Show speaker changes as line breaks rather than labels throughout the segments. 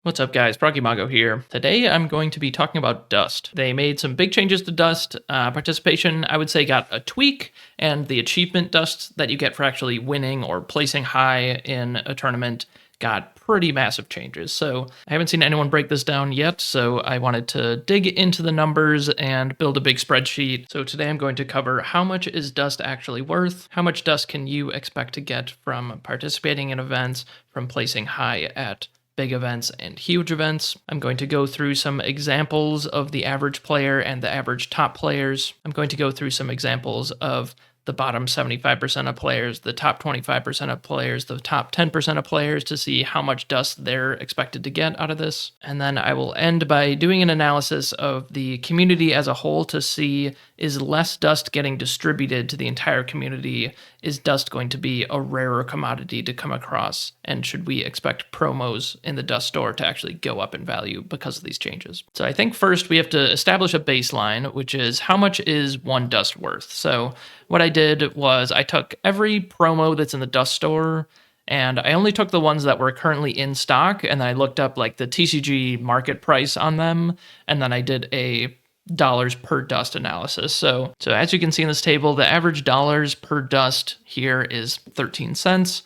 What's up, guys? Progymago here. Today I'm going to be talking about Dust. They made some big changes to Dust. Participation, I would say, got a tweak, and the achievement Dust that you get for actually winning or placing high in a tournament got pretty massive changes. So I haven't seen anyone break this down yet, so I wanted to dig into the numbers and build a big spreadsheet. So today I'm going to cover how much is Dust actually worth, how much Dust can you expect to get from participating in events, from placing high at big events and huge events. I'm going to go through some examples of the average player and the average top players. I'm going to go through some examples of the bottom 75% of players, the top 25% of players, the top 10% of players to see how much dust they're expected to get out of this. And then I will end by doing an analysis of the community as a whole to see, is less dust getting distributed to the entire community? Is dust going to be a rarer commodity to come across? And should we expect promos in the dust store to actually go up in value because of these changes? So I think first we have to establish a baseline, which is how much is one dust worth? So what I did was I took every promo that's in the dust store, and I only took the ones that were currently in stock, and then I looked up like the TCG market price on them, and then I did a dollars per dust analysis. So as you can see in this table, the average dollars per dust here is 13 cents.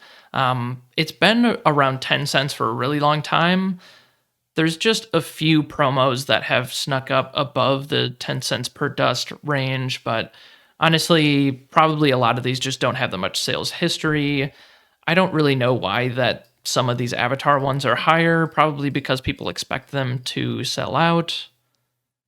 It's been around 10 cents for a really long time. There's just a few promos that have snuck up above the 10 cents per dust range, but honestly, probably a lot of these just don't have that much sales history. I don't really know why that some of these avatar ones are higher, probably because people expect them to sell out.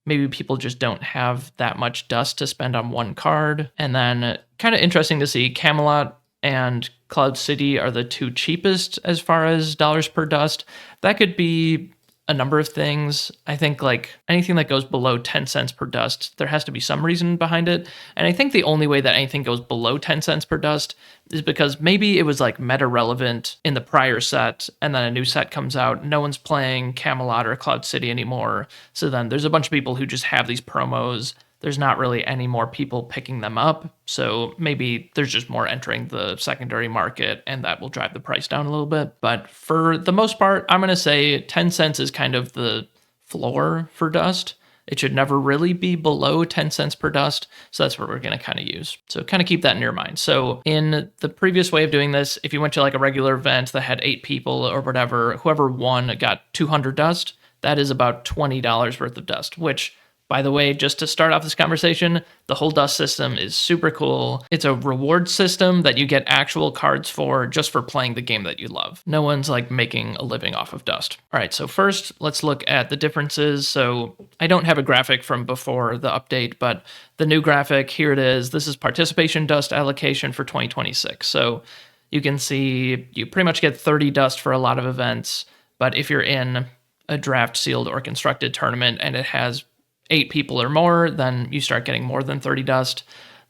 Maybe people just don't have that much dust to spend on one card. And then kind of interesting to see, Camelot and Cloud City are the two cheapest as far as dollars per dust. That could be a number of things. I think like anything that goes below 10 cents per dust, there has to be some reason behind it. And I think the only way that anything goes below 10 cents per dust is because maybe it was like meta relevant in the prior set, and then a new set comes out. No one's playing Camelot or Cloud City anymore. So then there's a bunch of people who just have these promos. There's not really any more people picking them up. So maybe there's just more entering the secondary market, and that will drive the price down a little bit. But for the most part, I'm going to say 10 cents is kind of the floor for dust. It should never really be below 10 cents per dust. So that's what we're going to kind of use. So kind of keep that in your mind. So in the previous way of doing this, if you went to like a regular event that had 8 people or whatever, whoever won got 200 dust. That is about $20 worth of dust, which, by the way, just to start off this conversation, the whole dust system is super cool. It's a reward system that you get actual cards for just for playing the game that you love. No one's like making a living off of dust. All right, so first let's look at the differences. So I don't have a graphic from before the update, but the new graphic, here it is. This is participation dust allocation for 2026. So you can see you pretty much get 30 dust for a lot of events, but if you're in a draft, sealed, or constructed tournament and it has 8 people or more, then you start getting more than 30 dust.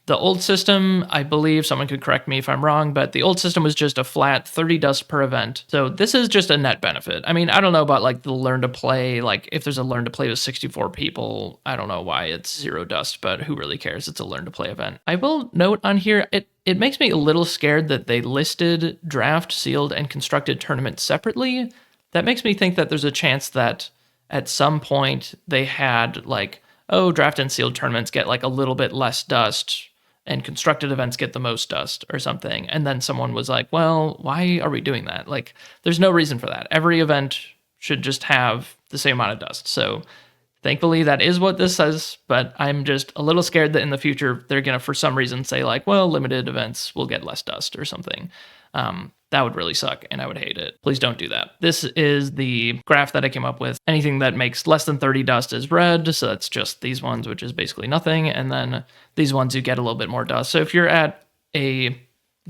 The old system, I believe, someone could correct me if I'm wrong, but the old system was just a flat 30 dust per event. So this is just a net benefit. I mean, I don't know about like the learn to play, like if there's a learn to play with 64 people, I don't know why it's 0 dust, but who really cares? It's a learn to play event. I will note on here, it makes me a little scared that they listed draft, sealed, and constructed tournaments separately. That makes me think that there's a chance that at some point they had like, oh, draft and sealed tournaments get like a little bit less dust and constructed events get the most dust or something. And then someone was like, well, why are we doing that? Like, there's no reason for that. Every event should just have the same amount of dust. So thankfully that is what this says, but I'm just a little scared that in the future they're going to, for some reason, say like, well, limited events will get less dust or something. That would really suck, and I would hate it. Please don't do that. This is the graph that I came up with. Anything that makes less than 30 dust is red, so that's just these ones, which is basically nothing, and then these ones you get a little bit more dust. So if you're at a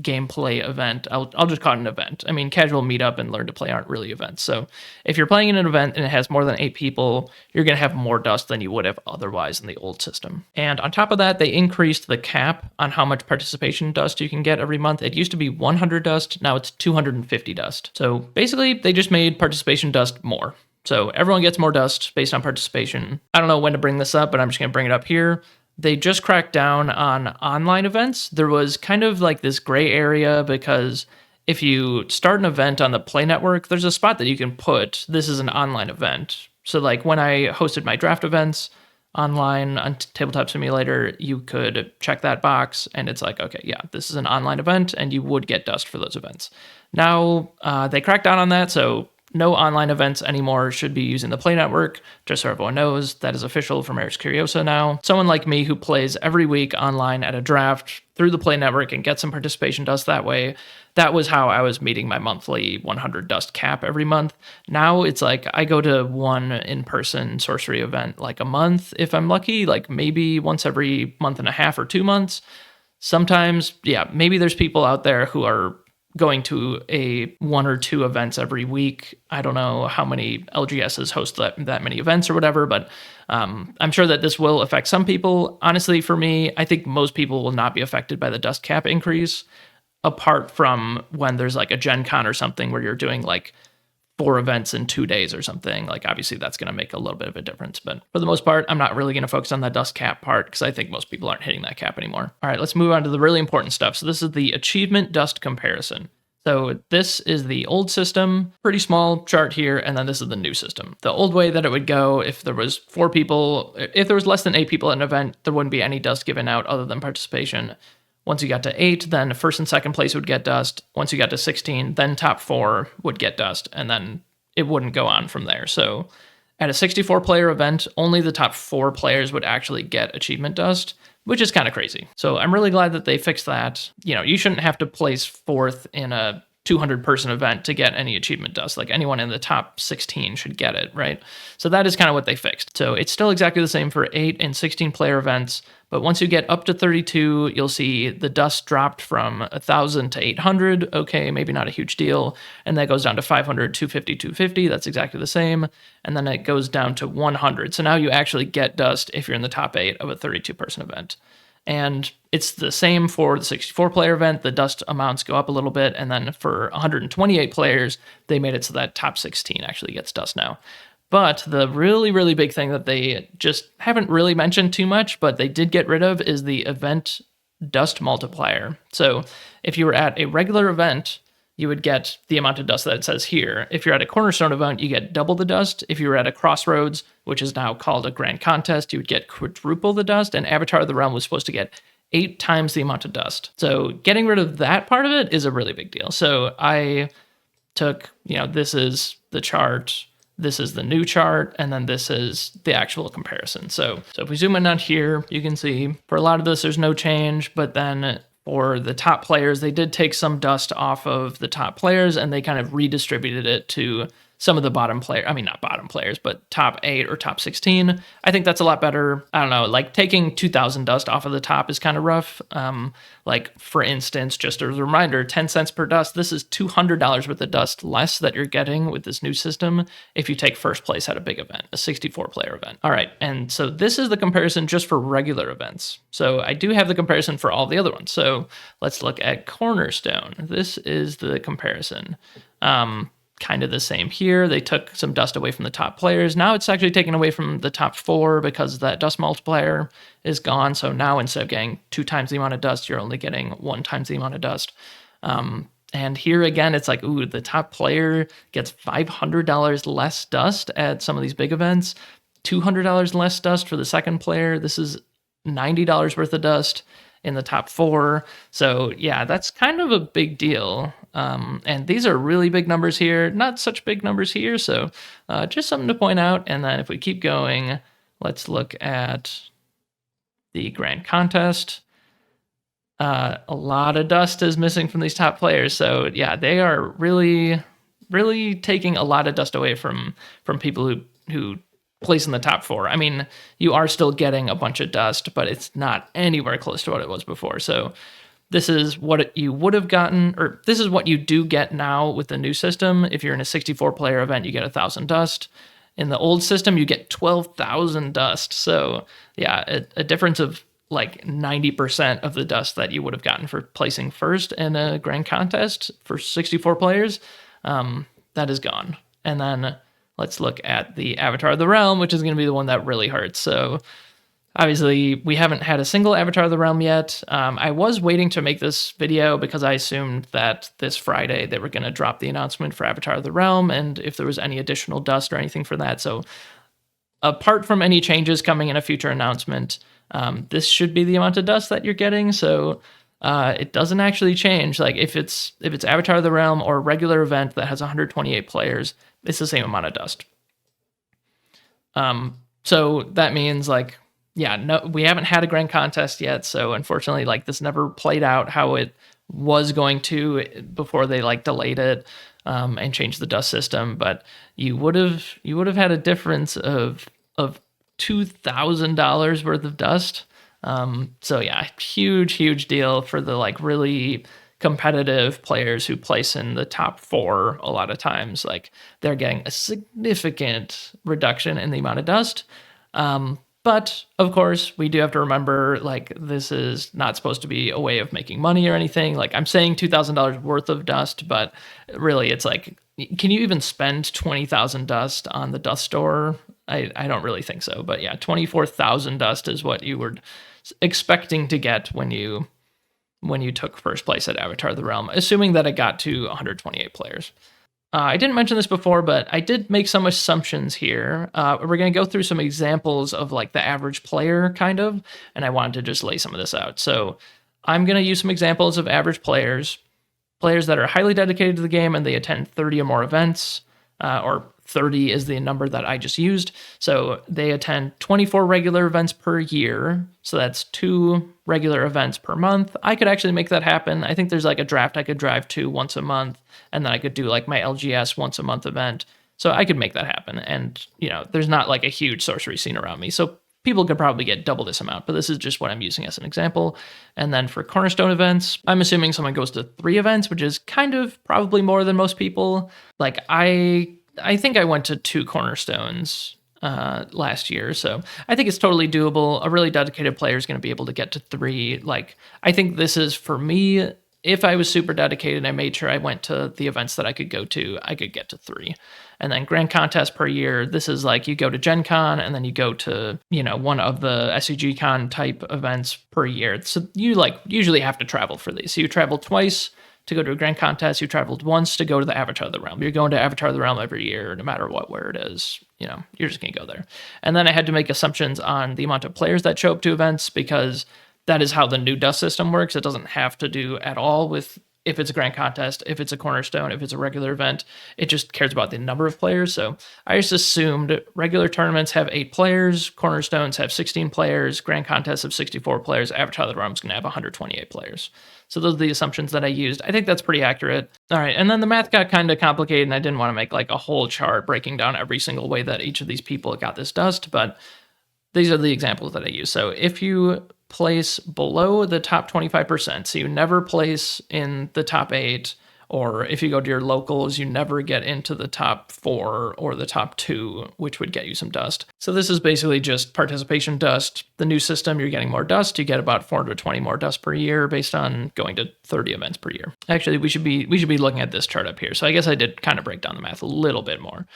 gameplay event, I'll just call it an event. I mean, casual meetup and learn to play aren't really events. So if you're playing in an event and it has more than 8 people, you're going to have more dust than you would have otherwise in the old system. And on top of that, they increased the cap on how much participation dust you can get every month. It used to be 100 dust, now it's 250 dust. So basically, they just made participation dust more. So everyone gets more dust based on participation. I don't know when to bring this up, but I'm just going to bring it up here. They just cracked down on online events. There was kind of like this gray area because if you start an event on the Play Network, there's a spot that you can put, this is an online event. So like when I hosted my draft events online on Tabletop Simulator, you could check that box and it's like, okay, yeah, this is an online event and you would get dust for those events. Now they cracked down on that, so no online events anymore should be using the Play Network, just so everyone knows. That is official from Eris Curiosa now. Someone like me who plays every week online at a draft through the Play Network and gets some participation dust that way, that was how I was meeting my monthly 100 dust cap every month. Now it's like I go to one in-person sorcery event like a month if I'm lucky, like maybe once every month and a half or 2 months. Sometimes, yeah, maybe there's people out there who are going to a 1 or 2 events every week. I don't know how many LGSs host that many events or whatever, but I'm sure that this will affect some people. Honestly, for me, I think most people will not be affected by the dust cap increase, apart from when there's like a Gen Con or something where you're doing like 4 events in 2 days or something. Like obviously that's going to make a little bit of a difference, but for the most part, I'm not really going to focus on that dust cap part because I think most people aren't hitting that cap anymore. All right, let's move on to the really important stuff. So this is the achievement dust comparison. So this is the old system, pretty small chart here, and then this is the new system. The old way that it would go, if there was 4 people, if there was less than 8 people at an event, there wouldn't be any dust given out other than participation. Once you got to 8, then first and second place would get dust. Once you got to 16, then top 4 would get dust, and then it wouldn't go on from there. So at a 64-player event, only the top 4 players would actually get achievement dust, which is kind of crazy. So I'm really glad that they fixed that. You know, you shouldn't have to place 4th in a 200-person event to get any achievement dust. Like anyone in the top 16 should get it, right? So that is kind of what they fixed. So it's still exactly the same for 8 and 16-player events, but once you get up to 32, you'll see the dust dropped from 1,000 to 800. Okay, maybe not a huge deal. And that goes down to 500, 250, 250. That's exactly the same. And then it goes down to 100. So now you actually get dust if you're in the top 8 of a 32-person event. And it's the same for the 64-player event. The dust amounts go up a little bit. And then for 128 players, they made it so that top 16 actually gets dust now. But the really, really big thing that they just haven't really mentioned too much, but they did get rid of, is the event dust multiplier. So if you were at a regular event, you would get the amount of dust that it says here. If you're at a Cornerstone event, you get double the dust. If you were at a Crossroads, which is now called a Grand Contest, you would get quadruple the dust. And Avatar of the Realm was supposed to get 8 times the amount of dust. So getting rid of that part of it is a really big deal. So I took, this is the chart, this is the new chart, and then this is the actual comparison. So if we zoom in on here, you can see for a lot of this, there's no change, but then for the top players, they did take some dust off of the top players and they kind of redistributed it to some of the bottom players. I mean, not bottom players, but top 8 or top 16. I think that's a lot better. I don't know, like taking 2,000 dust off of the top is kind of rough. Like for instance, just as a reminder, 10 cents per dust, this is $200 worth of dust less that you're getting with this new system if you take first place at a big event, a 64-player event. All right, and so this is the comparison just for regular events. So I do have the comparison for all the other ones. So let's look at Cornerstone. This is the comparison. Kind of the same here. They took some dust away from the top players. Now it's actually taken away from the top 4 because that dust multiplier is gone. So now instead of getting 2 times the amount of dust, you're only getting 1 times the amount of dust. And here again, it's like, ooh, the top player gets $500 less dust at some of these big events, $200 less dust for the second player. This is $90 worth of dust in the top 4. So yeah, that's kind of a big deal. And these are really big numbers here, not such big numbers here. So just something to point out. And then if we keep going, let's look at the Grand Contest. A lot of dust is missing from these top players. So yeah, they are really, really taking a lot of dust away from people who place in the top 4. I mean, you are still getting a bunch of dust, but it's not anywhere close to what it was before. So this is what you would have gotten, or this is what you do get now with the new system. If you're in a 64-player event, you get 1,000 dust. In the old system, you get 12,000 dust. So yeah, a difference of like 90% of the dust that you would have gotten for placing first in a Grand Contest for 64 players, that is gone. And then let's look at the Avatar of the Realm, which is going to be the one that really hurts. So Obviously, we haven't had a single Avatar of the Realm yet. I was waiting to make this video because I assumed that this Friday they were going to drop the announcement for Avatar of the Realm and if there was any additional dust or anything for that. So apart from any changes coming in a future announcement, this should be the amount of dust that you're getting. So it doesn't actually change. Like if it's Avatar of the Realm or a regular event that has 128 players, it's the same amount of dust. So that means like, yeah, no, we haven't had a grand contest yet. So unfortunately, like this never played out how it was going to before they like delayed it and changed the dust system. But you would have had a difference of $2,000 worth of dust. So yeah, huge deal for the like really competitive players who place in the top 4 a lot of times. Like they're getting a significant reduction in the amount of dust. But of course, we do have to remember, like, this is not supposed to be a way of making money or anything. Like, I'm saying $2,000 worth of dust, but really, it's like, can you even spend 20,000 dust on the dust store? I don't really think so. But yeah, 24,000 dust is what you were expecting to get when you took first place at Avatar of the Realm, assuming that it got to 128 players. I didn't mention this before, but I did make some assumptions here. We're going to go through some examples of like the average player kind of, and I wanted to just lay some of this out. So I'm going to use some examples of average players that are highly dedicated to the game and they attend 30 or more events, or 30 is the number that I just used. So they attend 24 regular events per year. So that's 2 regular events per month. I could actually make that happen. I think there's like a draft I could drive to once a month, and then I could do like my LGS once a month event. So I could make that happen. And, you know, there's not like a huge sorcery scene around me. So people could probably get double this amount, but this is just what I'm using as an example. And then for cornerstone events, I'm assuming someone goes to 3 events, which is kind of probably more than most people. Like I think I went to 2 cornerstones last year, so I think it's totally doable. A really dedicated player is going to be able to get to 3. Like, I think this is for me. If I was super dedicated, I made sure I went to the events that I could go to, I could get to 3. And then grand contest per year, this is like you go to Gen Con and then you go to, you know, one of the SCG Con type events per year. So you like usually have to travel for these. So you travel twice to go to a grand contest, you traveled once to go to the Avatar of the Realm. You're going to Avatar of the Realm every year, no matter where it is. You know, you're just going to go there. And then I had to make assumptions on the amount of players that show up to events because that is how the new dust system works. It doesn't have to do at all with if it's a grand contest, if it's a cornerstone, if it's a regular event. It just cares about the number of players. So I just assumed regular tournaments have 8 players, cornerstones have 16 players, grand contests have 64 players, Avatar of the Realm is going to have 128 players. So those are the assumptions that I used. I think that's pretty accurate. All right, and then the math got kind of complicated, and I didn't want to make like a whole chart breaking down every single way that each of these people got this dust, but these are the examples that I use. So if you place below the top 25%, so you never place in the top 8, or if you go to your locals, you never get into the top 4 or the top 2, which would get you some dust. So this is basically just participation dust. The new system, you're getting more dust. You get about 420 more dust per year based on going to 30 events per year. Actually, we should be looking at this chart up here. So I guess I did kind of break down the math a little bit more.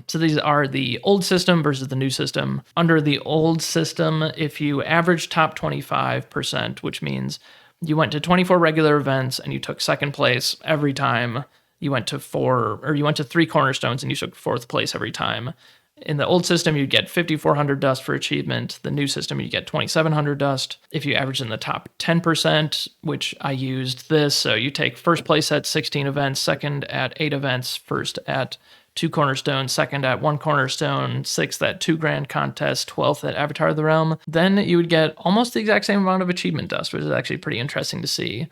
So these are the old system versus the new system. Under the old system, if you average top 25%, which means you went to 24 regular events and you took second place every time. You went to 3 cornerstones and you took 4th place every time. In the old system, you'd get 5,400 dust for achievement. The new system, you get 2,700 dust. If you average in the top 10%, which I used this, so you take first place at 16 events, second at 8 events, first at 2 cornerstones, second at 1 cornerstone, 6th at 2 grand contests, 12th at Avatar of the Realm, then you would get almost the exact same amount of achievement dust, which is actually pretty interesting to see.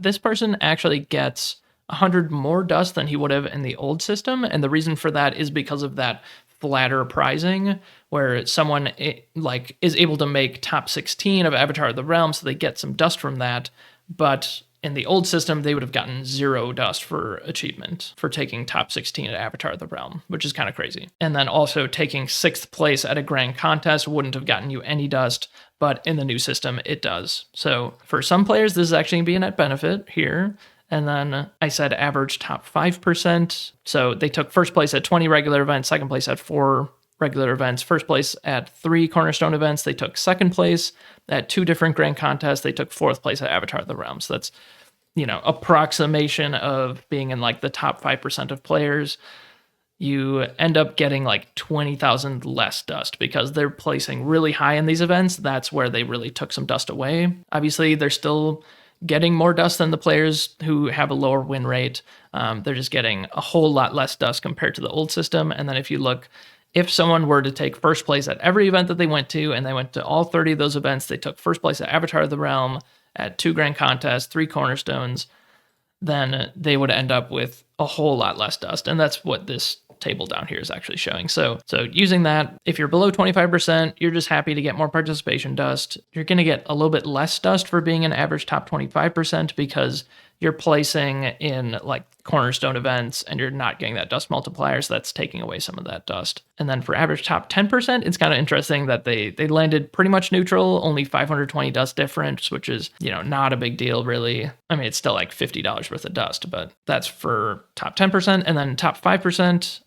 This person actually gets 100 more dust than he would have in the old system, and the reason for that is because of that flatter prizing, where someone is able to make top 16 of Avatar of the Realm, so they get some dust from that, but in the old system, they would have gotten 0 dust for achievement for taking top 16 at Avatar of the Realm, which is kind of crazy. And then also taking 6th place at a grand contest wouldn't have gotten you any dust, but in the new system, it does. So for some players, this is actually going to be a net benefit here. And then I said average top 5%. So they took first place at 20 regular events, second place at 4 regular events. First place at 3 Cornerstone events. They took second place at 2 different grand contests. They took fourth place at Avatar of the Realm. So that's, approximation of being in like the top 5% of players. You end up getting like 20,000 less dust because they're placing really high in these events. That's where they really took some dust away. Obviously, they're still getting more dust than the players who have a lower win rate. They're just getting a whole lot less dust compared to the old system. And then if you look, if someone were to take first place at every event that they went to, and they went to all 30 of those events, they took first place at Avatar of the Realm, at 2 grand contests, 3 cornerstones, then they would end up with a whole lot less dust. And that's what this table down here is actually showing. So using that, if you're below 25%, you're just happy to get more participation dust. You're going to get a little bit less dust for being an average top 25% because you're placing in like cornerstone events and you're not getting that dust multiplier. So that's taking away some of that dust. And then for average top 10%, it's kind of interesting that they landed pretty much neutral, only 520 dust difference, which is, not a big deal really. I mean, it's still like $50 worth of dust, but that's for top 10%. And then top 5%,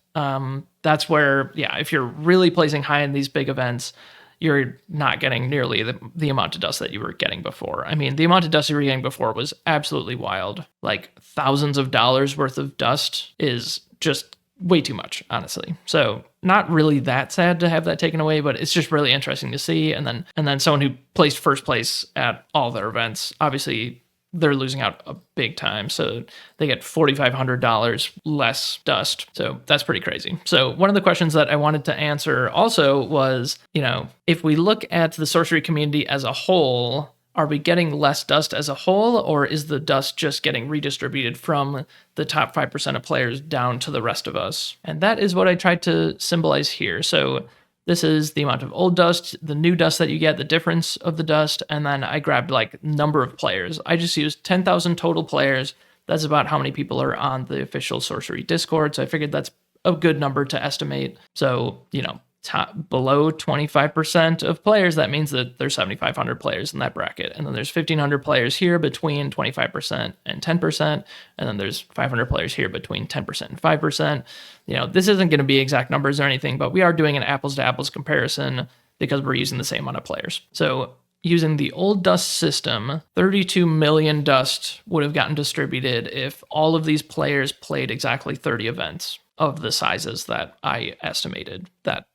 that's where, if you're really placing high in these big events, you're not getting nearly the amount of dust that you were getting before. I mean, the amount of dust you were getting before was absolutely wild. Like thousands of dollars worth of dust is just way too much, honestly. So not really that sad to have that taken away, but it's just really interesting to see. And then someone who placed first place at all their events, obviously they're losing out a big time. So they get $4,500 less dust. So that's pretty crazy. So one of the questions that I wanted to answer also was, if we look at the sorcery community as a whole, are we getting less dust as a whole, or is the dust just getting redistributed from the top 5% of players down to the rest of us? And that is what I tried to symbolize here. So this is the amount of old dust, the new dust that you get, the difference of the dust, and then I grabbed like number of players. I just used 10,000 total players. That's about how many people are on the official Sorcery Discord, so I figured that's a good number to estimate. So, below 25% of players, that means that there's 7,500 players in that bracket. And then there's 1,500 players here between 25% and 10%. And then there's 500 players here between 10% and 5%. This isn't going to be exact numbers or anything, but we are doing an apples to apples comparison because we're using the same amount of players. So using the old dust system, 32 million dust would have gotten distributed if all of these players played exactly 30 events of the sizes that I estimated that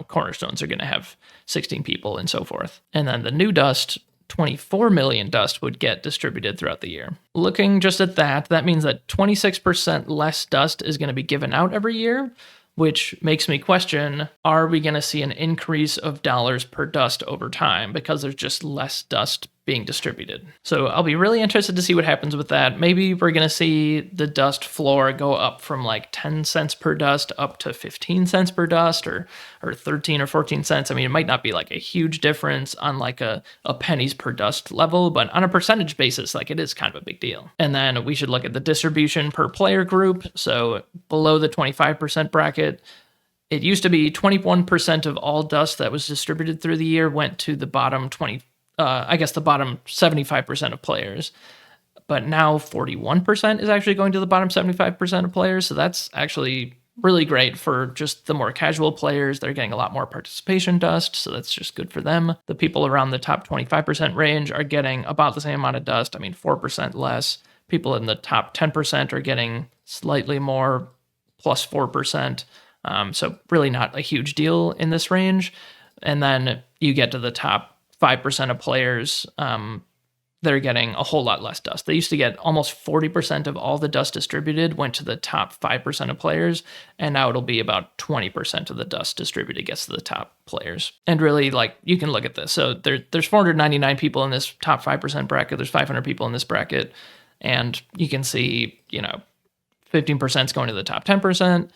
cornerstones are going to have 16 people and so forth. And then the new dust, 24 million dust would get distributed throughout the year. Looking just at that means that 26% less dust is going to be given out every year, which makes me question, are we going to see an increase of dollars per dust over time because there's just less dust being distributed? So I'll be really interested to see what happens with that. Maybe we're going to see the dust floor go up from like 10 cents per dust up to 15 cents per dust or 13 or 14 cents. I mean, it might not be like a huge difference on like a pennies per dust level, but on a percentage basis, like it is kind of a big deal. And then we should look at the distribution per player group. So below the 25% bracket, it used to be 21% of all dust that was distributed through the year went to the bottom the bottom 75% of players. But now 41% is actually going to the bottom 75% of players. So that's actually really great for just the more casual players. They're getting a lot more participation dust, so that's just good for them. The people around the top 25% range are getting about the same amount of dust. I mean, 4% less. People in the top 10% are getting slightly more, plus 4%. So really not a huge deal in this range. And then you get to the top 5% of players, they're getting a whole lot less dust. They used to get almost 40% of all the dust distributed went to the top 5% of players, and now it'll be about 20% of the dust distributed gets to the top players. And really, like, you can look at this. So there's 499 people in this top 5% bracket. There's 500 people in this bracket, and you can see, 15% is going to the top 10%,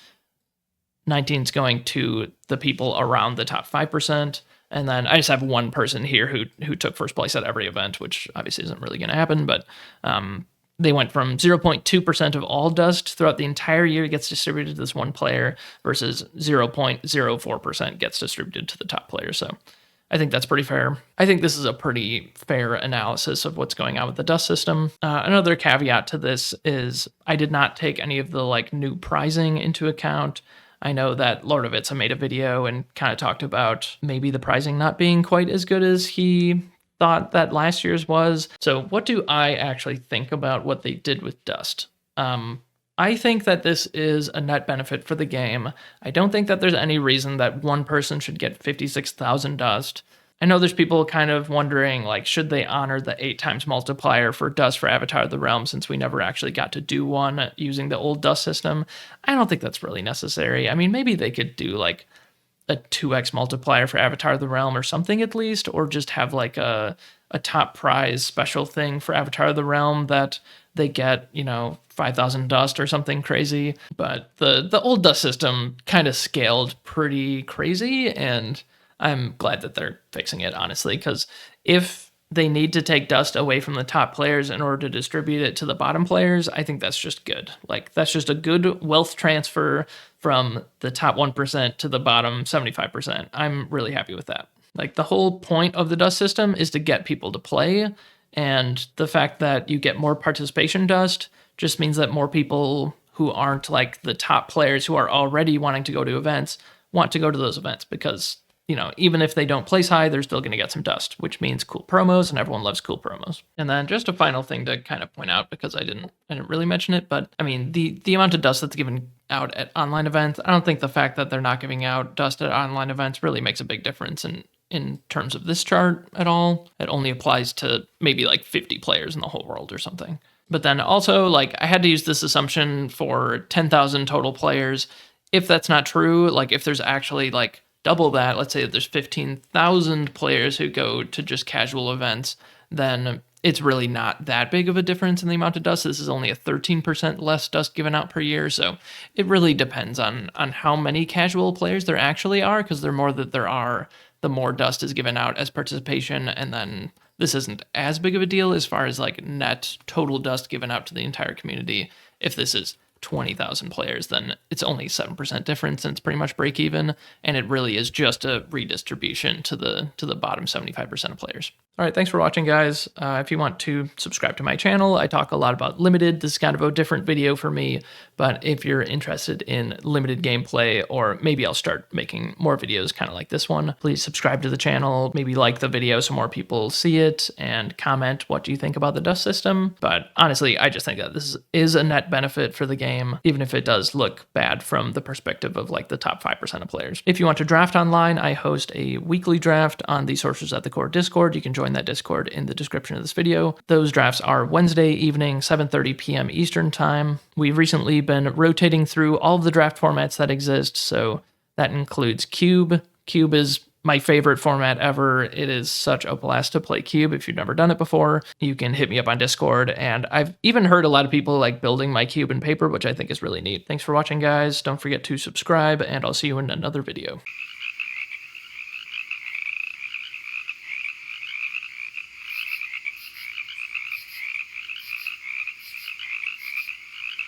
19 is going to the people around the top 5%. And then I just have one person here who took first place at every event, which obviously isn't really going to happen, but they went from 0.2% of all dust throughout the entire year gets distributed to this one player versus 0.04% gets distributed to the top player. So I think that's pretty fair. I think this is a pretty fair analysis of what's going on with the dust system. Another caveat to this is I did not take any of the new pricing into account. I know that Lord of Itza made a video and kind of talked about maybe the pricing not being quite as good as he thought that last year's was. So what do I actually think about what they did with Dust? I think that this is a net benefit for the game. I don't think that there's any reason that one person should get 56,000 Dust. I know there's people kind of wondering, like, should they honor the 8 times multiplier for Dust for Avatar of the Realm since we never actually got to do one using the old Dust system? I don't think that's really necessary. I mean, maybe they could do, like, a 2x multiplier for Avatar of the Realm or something at least, or just have, like, a top prize special thing for Avatar of the Realm that they get, 5,000 Dust or something crazy. But the old Dust system kind of scaled pretty crazy, and I'm glad that they're fixing it, honestly, because if they need to take Dust away from the top players in order to distribute it to the bottom players, I think that's just good. Like, that's just a good wealth transfer from the top 1% to the bottom 75%. I'm really happy with that. Like, the whole point of the Dust system is to get people to play, and the fact that you get more participation Dust just means that more people who aren't like the top players who are already wanting to go to events want to go to those events because, even if they don't place high, they're still going to get some Dust, which means cool promos, and everyone loves cool promos. And then just a final thing to kind of point out, because I didn't really mention it, but I mean, the amount of Dust that's given out at online events, I don't think the fact that they're not giving out Dust at online events really makes a big difference in terms of this chart at all. It only applies to maybe like 50 players in the whole world or something. But then also, like, I had to use this assumption for 10,000 total players. If that's not true, like, if there's actually like double that, let's say that there's 15,000 players who go to just casual events, then it's really not that big of a difference in the amount of Dust. This is only a 13% less Dust given out per year, so it really depends on how many casual players there actually are, because the more that there are, the more Dust is given out as participation, and then this isn't as big of a deal as far as like net total Dust given out to the entire community. If this is 20,000 players, then it's only 7% difference, and it's pretty much break even, and it really is just a redistribution to the bottom 75% of players. All right, thanks for watching, guys. If you want to subscribe to my channel, I talk a lot about Limited. This is kind of a different video for me, but if you're interested in Limited gameplay, or maybe I'll start making more videos kind of like this one, please subscribe to the channel, maybe like the video so more people see it, and comment what you think about the Dust system. But honestly, I just think that this is a net benefit for the game, even if it does look bad from the perspective of like the top 5% of players. If you want to draft online, I host a weekly draft on the Sorcerers at the Core Discord. You can join that Discord in the description of this video. Those drafts are Wednesday evening, 7:30 p.m. Eastern time. We've recently been rotating through all of the draft formats that exist, so that includes Cube. Cube is my favorite format ever. It is such a blast to play Cube. If you've never done it before, you can hit me up on Discord, and I've even heard a lot of people like building my Cube in paper, which I think is really neat. Thanks for watching, guys. Don't forget to subscribe, and I'll see you in another video.